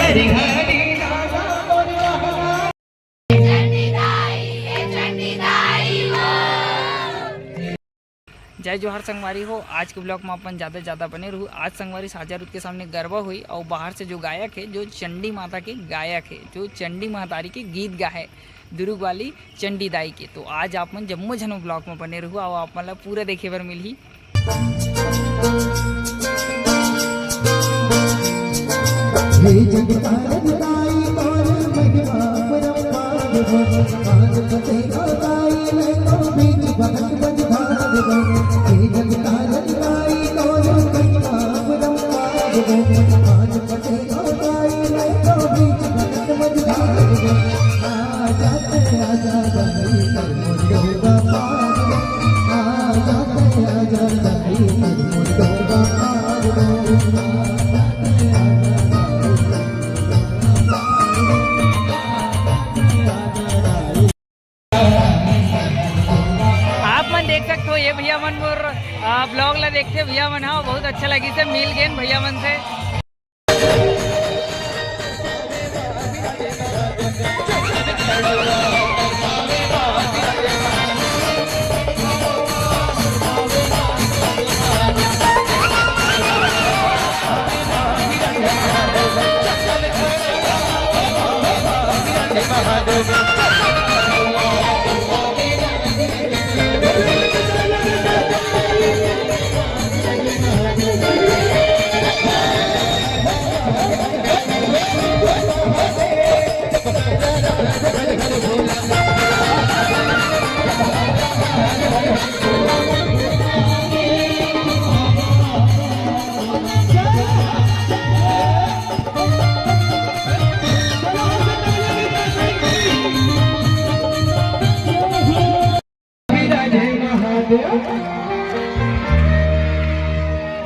जय जोहर संगवारी हो। आज के ब्लॉग में अपन ज़्यादा बने रहू। आज संगवारी साजा रूट के सामने गरबा हुई और बाहर से जो गायक है, जो चंडी माता के गायक है, जो चंडी महतारी के गीत गाए दुर्ग वाली चंडी दाई के। तो आज आप मन जम्मो झनो ब्लॉग में बने रहू और आप मतलब पूरा देखे बर मिलही। ये भैया मन मोर ब्लॉग ला देखते भैया मन, हाँ बहुत अच्छा लगी से मिल गए भैया मन से।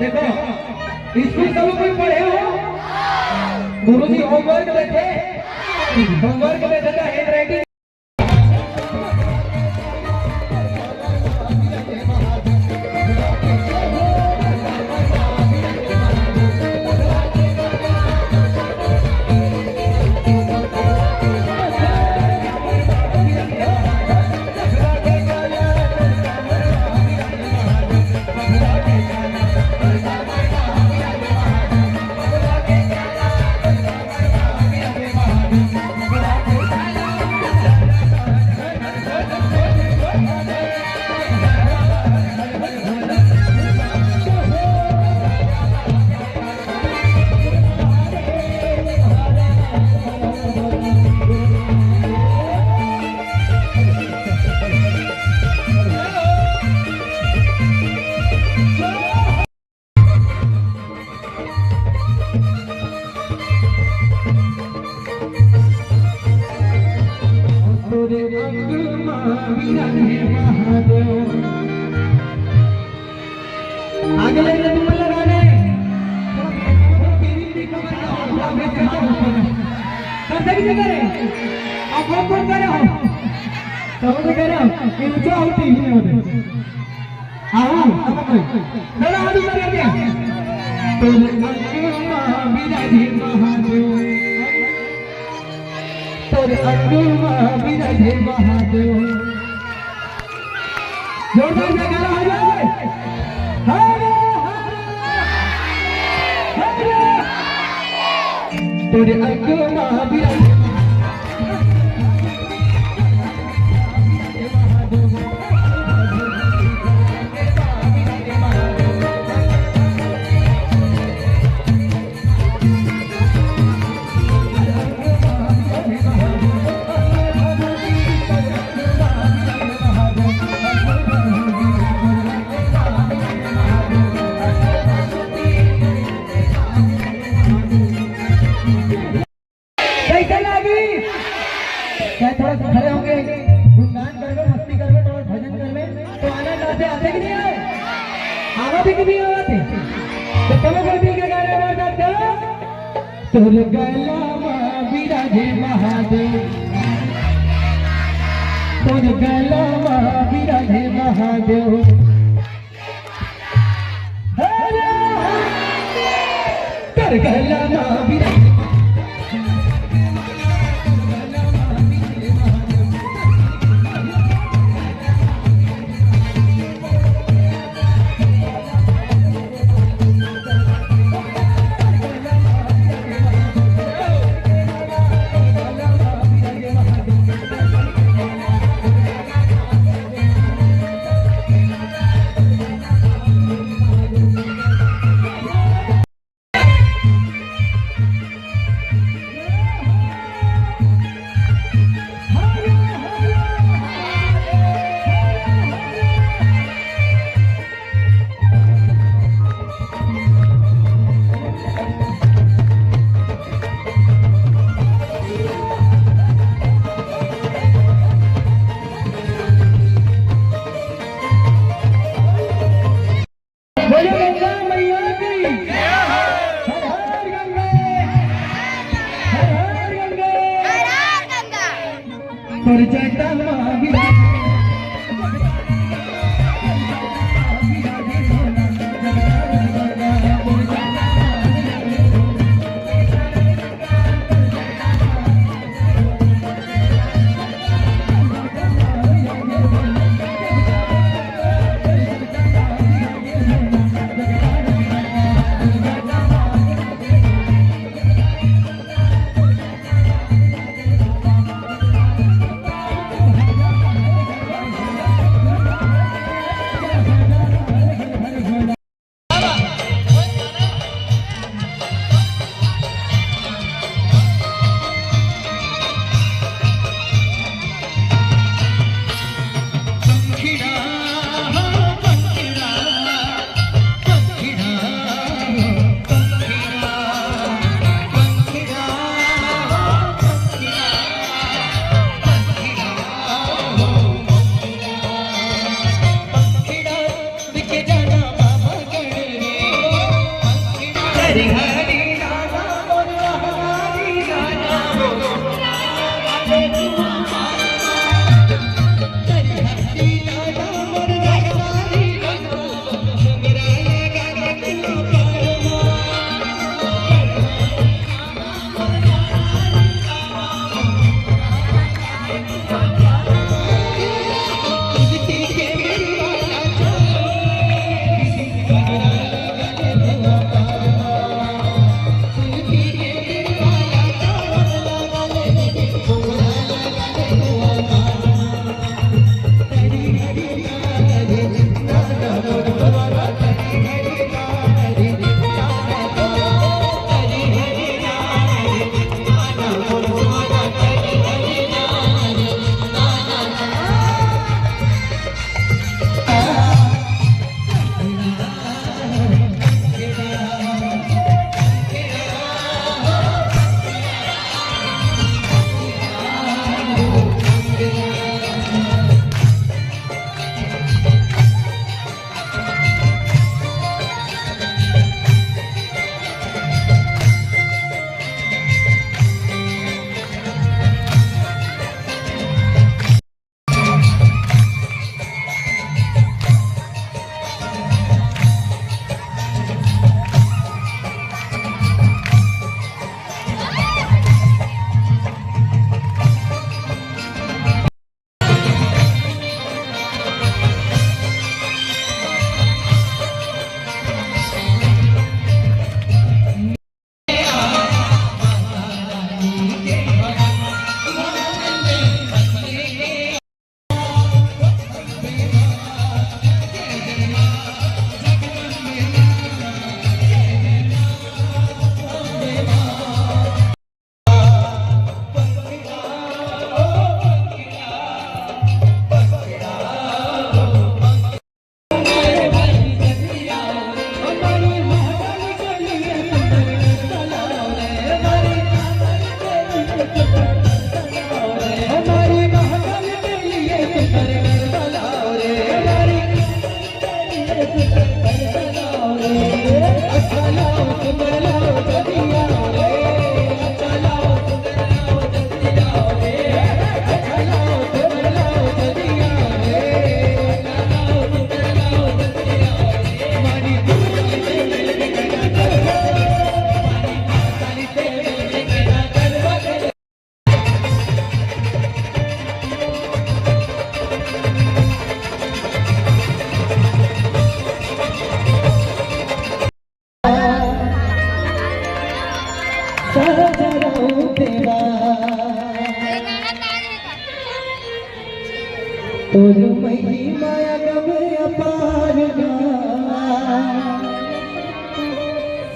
देखो स्कूल सब कोई पढ़े हो, गुरुजी होमवर्क देते, होमवर्क में देता हैंड राइटिंग। आगे लेके तुम लगाने कैसे की करे आप कौन करे हो सब तो करे हो कि ऊंचा होती ही नहीं होते। आओ सब कोई चलो हाथ ऊपर कर दिया तेरे अग्मा विराजे महादेव, तेरे अग्मा विराजे महादेव। जोरदार से गाना हो जाए। हरे हरे तेरे अग्मा विराजे थोड़ा खड़े होंगे, गुणगान करवे, मस्ती करवे, थोड़ा भजन करवे तो आनंद आते आते कि नहीं आए? आवाज़ कि नहीं आते? तो चलो बोलती के गाने में गाते हो। तुर गला माँ विराजे महादेव, तुर गला माँ विराजे महादेव। हरे तुर गला माँ विराजे परजटा माविरा तोर महिमा गम अपार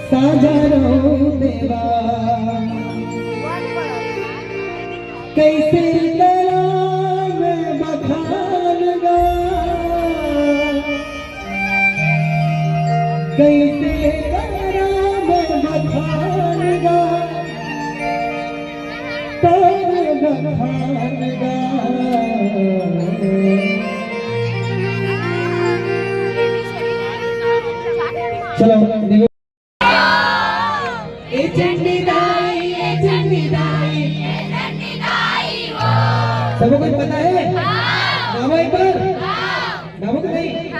साजरो देवा कैसे करा मैं बखान गा कैसे करा मैं बखान गा तोर बखान गा चलो देखो चंडी दाई वो सबको कुछ पता है? गावा एक बार। गावा कि नहीं?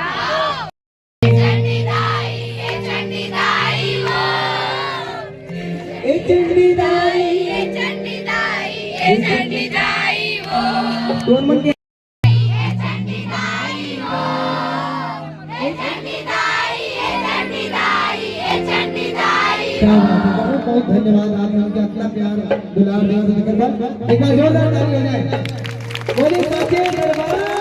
दोन म्हणते बहुत धन्यवाद आप हमके अपना प्यार दुलार देने एक बार जोरदार ताली हो जाए बोलिए साचे दरबार